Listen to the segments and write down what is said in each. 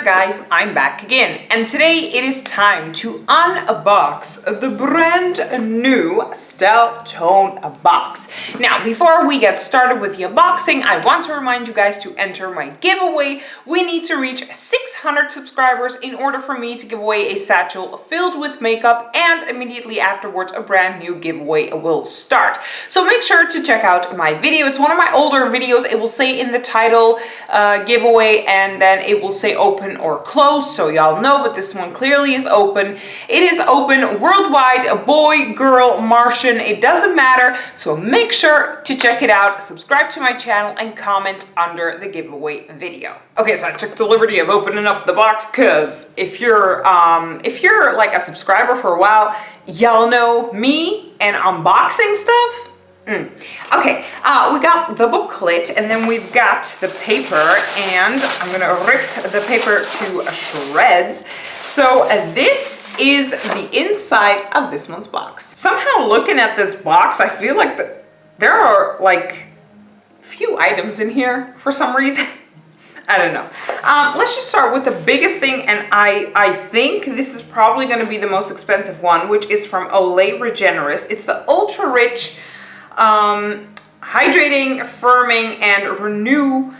guys, I'm back again, and today it is time to unbox the brand new Styletone box. Now, before we get started with the unboxing, I want to remind you guys to enter my giveaway. We need to reach 600 subscribers in order for me to give away a satchel filled with makeup, and immediately afterwards a brand new giveaway will start. So make sure to check out my video. It's one of my older videos. It will say in the title giveaway, and then it will say open or closed, so y'all know, but this one clearly is open. It is open worldwide, boy, girl, Martian, it doesn't matter, so make sure to check it out, subscribe to my channel, and comment under the giveaway video. Okay, so I took the liberty of opening up the box because if you're like a subscriber for a while, y'all know me and unboxing stuff. Okay, we got the booklet, and then we've got the paper, and I'm gonna rip the paper to shreds. So this is the inside of this month's box. Somehow looking at this box, I feel like there are like few items in here for some reason. I don't know. Let's just start with the biggest thing, and I think this is probably going to be the most expensive one, which is from Olay Regenerist. It's the Ultra Rich Hydrating, Firming, and Renew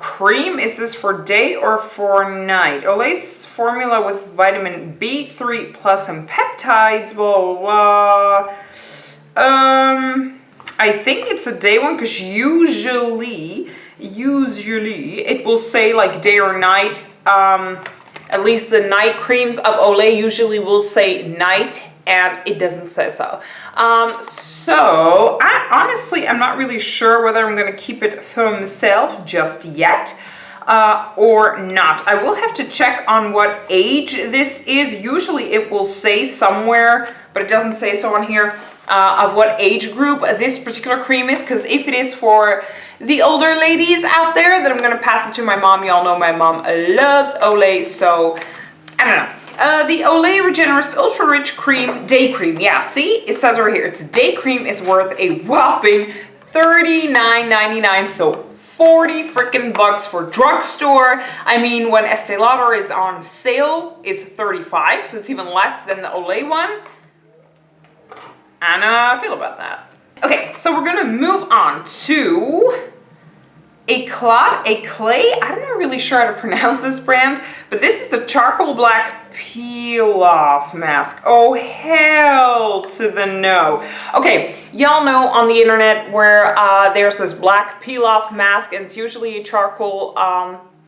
cream. Is this for day or for night? Olay's formula with vitamin B3 plus and peptides, blah, blah, blah. I think it's a day one because usually it will say like day or night. At least the night creams of Olay usually will say night, and it doesn't say so. So I'm not really sure whether I'm gonna keep it for myself just yet or not. I will have to check on what age this is. Usually it will say somewhere, but it doesn't say so on here, of what age group this particular cream is, because if it is for the older ladies out there, then I'm gonna pass it to my mom. Y'all know my mom loves Olay, so I don't know. The Olay Regenerist Ultra Rich Cream Day Cream. Yeah, see? It says right here, it's a day cream, is worth a whopping $39.99, so 40 freaking bucks for drugstore. I mean, when Estee Lauder is on sale, it's 35, so it's even less than the Olay one. And I feel about that. Okay, so we're gonna move on to a clay. I'm not really sure how to pronounce this brand, but this is the Charcoal Black Peel Off Mask. Oh, hell to the no. Okay, y'all know on the internet where there's this black peel off mask, and it's usually a charcoal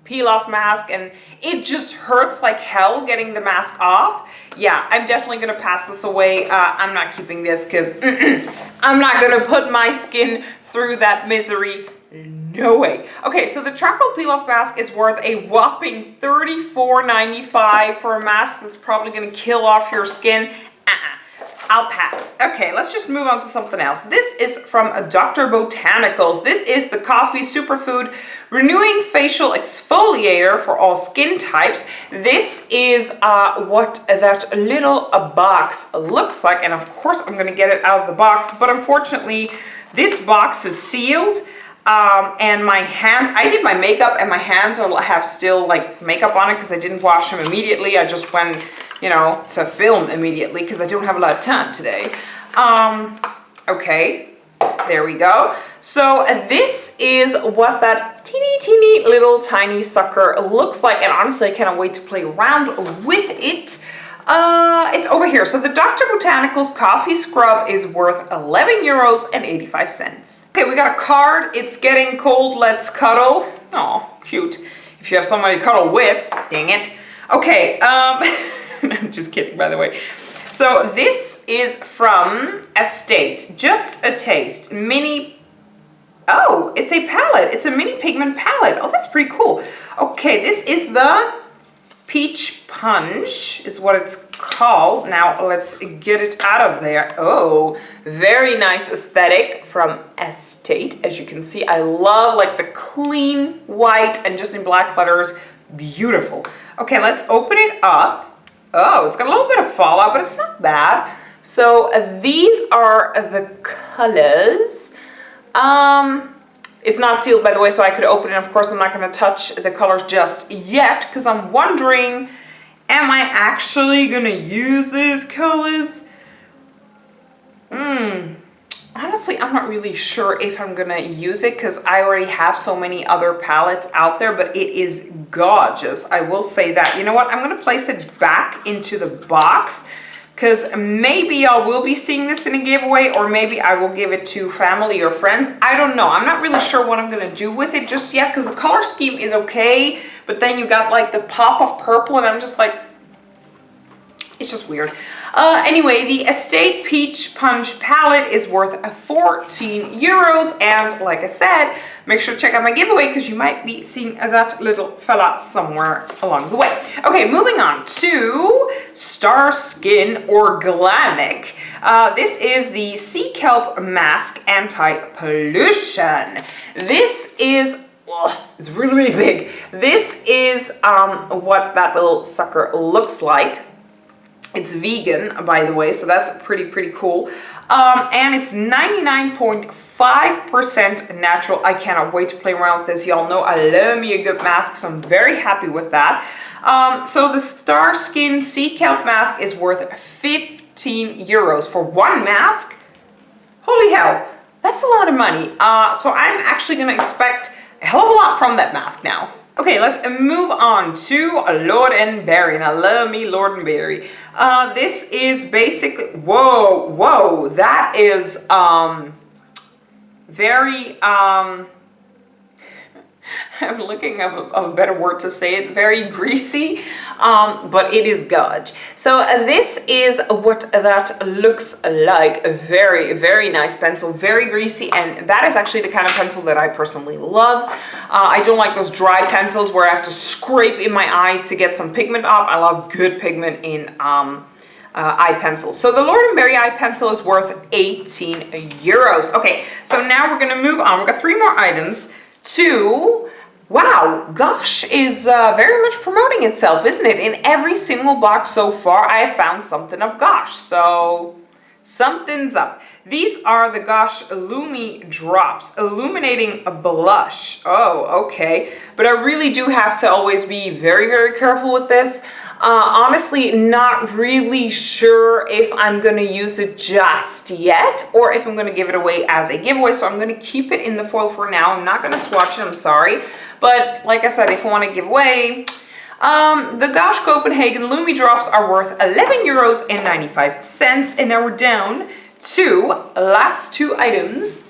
peel off mask, and it just hurts like hell getting the mask off. Yeah, I'm definitely gonna pass this away. I'm not keeping this because I'm not gonna put my skin through that misery. No way. Okay, so the charcoal peel off mask is worth a whopping $34.95 for a mask that's probably gonna kill off your skin. I'll pass. Okay, let's just move on to something else. This is from Dr. Botanicals. This is the Coffee Superfood Renewing Facial Exfoliator for all skin types. This is what that little box looks like, and of course I'm gonna get it out of the box, but unfortunately this box is sealed. And my hands, I did my makeup, and my hands have still like makeup on it because I didn't wash them immediately. I just went, you know, to film immediately because I don't have a lot of time today. Okay, there we go. So this is what that teeny little tiny sucker looks like, and honestly I cannot wait to play around with it. It's over here. So the Dr. Botanicals Coffee Scrub is worth €11.85. Okay, we got a card. It's getting cold. Let's cuddle. Oh, cute. If you have somebody to cuddle with, dang it. Okay, I'm just kidding, by the way. So this is from Estate. Just a Taste. Oh, it's a palette. It's a mini pigment palette. Oh, that's pretty cool. Okay, this is the Peach Punch is what it's called. Now let's get it out of there. Oh, very nice aesthetic from Estate. As you can see, I love like the clean white and just in black letters. Beautiful. Okay, let's open it up. Oh, it's got a little bit of fallout, but it's not bad. So these are the colors. It's not sealed, by the way, so I could open it. Of course, I'm not going to touch the colors just yet because I'm wondering, am I actually going to use these colors? Honestly, I'm not really sure if I'm going to use it because I already have so many other palettes out there, but it is gorgeous. I will say that. You know what? I'm going to place it back into the box, because maybe I will be seeing this in a giveaway, or maybe I will give it to family or friends. I don't know. I'm not really sure what I'm going to do with it just yet, because the color scheme is okay, but then you got like the pop of purple, and I'm just like, it's just weird. Anyway, the Estate Peach Punch palette is worth 14 euros. And like I said, make sure to check out my giveaway because you might be seeing that little fella somewhere along the way. Okay, moving on to Star Skin Organic. This is the Sea Kelp Mask Anti-Pollution. This is, it's really, really big. This is what that little sucker looks like. It's vegan, by the way, so that's pretty cool. And it's 99.5% natural. I cannot wait to play around with this. Y'all know I love me a good mask, so I'm very happy with that. So the Star Skin Sea Kelp mask is worth 15 euros for one mask. Holy hell, that's a lot of money. So I'm actually gonna expect a hell of a lot from that mask now. Okay, let's move on to Lord & Berry, and I love me Lord & Berry. This is basically, whoa, that is very, I'm looking of a better word to say it, very greasy, but it is good. So this is what that looks like. A very nice pencil, very greasy, and that is actually the kind of pencil that I personally love. I don't like those dry pencils where I have to scrape in my eye to get some pigment off. I love good pigment in eye pencils. So the Lord & Berry eye pencil is worth 18 euros. Okay, so now we're gonna move on. We've got 3 more items to, wow, Gosh is very much promoting itself, isn't it? In every single box so far, I have found something of Gosh, so something's up. These are the Gosh Illumi Drops, illuminating a blush. Oh, okay, but I really do have to always be very careful with this. Honestly, not really sure if I'm going to use it just yet or if I'm going to give it away as a giveaway. So I'm going to keep it in the foil for now. I'm not going to swatch it, I'm sorry. But like I said, if I want to give away, the Gosh Copenhagen Lumi Drops are worth 11 euros and 95 cents. And now we're down to last 2 items.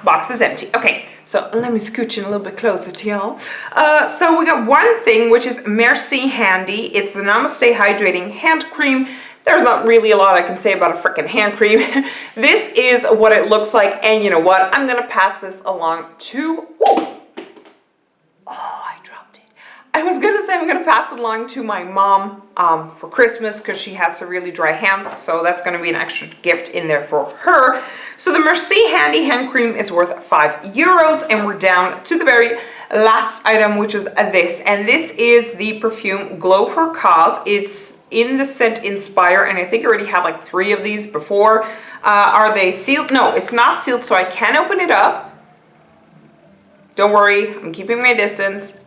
Box is empty. Okay, so let me scooch in a little bit closer to y'all. So we got one thing, which is Merci Handy. It's the Namaste Hydrating Hand Cream. There's not really a lot I can say about a freaking hand cream. This is what it looks like, and you know what? I'm gonna pass this along to, I dropped it. I was gonna say I'm gonna pass it along to my mom for Christmas because she has really dry hands, so that's gonna be an extra gift in there for her. So the Merci Handy Hand Cream is worth 5 euros, and we're down to the very last item, which is this. And this is the perfume Glow for Cause. It's in the scent Inspire, and I think I already had like 3 of these before. Are they sealed? No, it's not sealed, so I can open it up. Don't worry, I'm keeping my distance.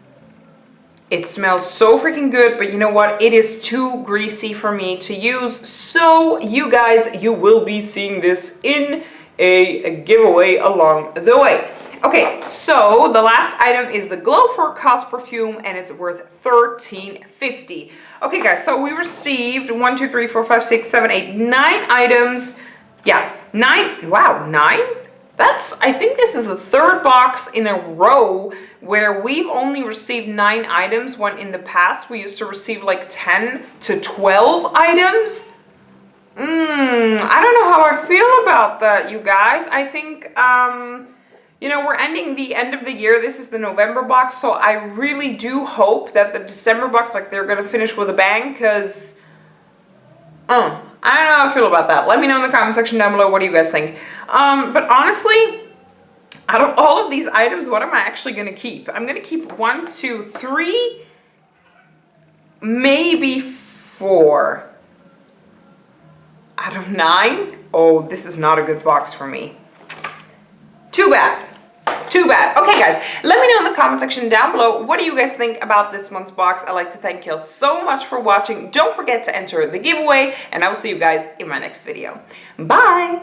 It smells so freaking good, but you know what? It is too greasy for me to use. So you guys, you will be seeing this in a giveaway along the way. Okay, so the last item is the Glow for Cause perfume, and it's worth $13.50. Okay guys, so we received 1, 2, 3, 4, 5, 6, 7, 8, 9 items. Yeah, 9, wow, 9? I think this is the 3rd box in a row where we've only received 9 items, when in the past we used to receive like 10 to 12 items. I don't know how I feel about that, you guys. I think, you know, we're ending the end of the year. This is the November box, so I really do hope that the December box, like, they're going to finish with a bang, because, I don't know how I feel about that. Let me know in the comment section down below. What do you guys think? But honestly, out of all of these items, what am I actually going to keep? I'm going to keep 1, 2, 3, maybe 4. Out of 9? Oh, this is not a good box for me. Too bad. Too bad. Okay guys, let me know in the comment section down below, what do you guys think about this month's box? I'd like to thank you so much for watching. Don't forget to enter the giveaway, and I will see you guys in my next video. Bye!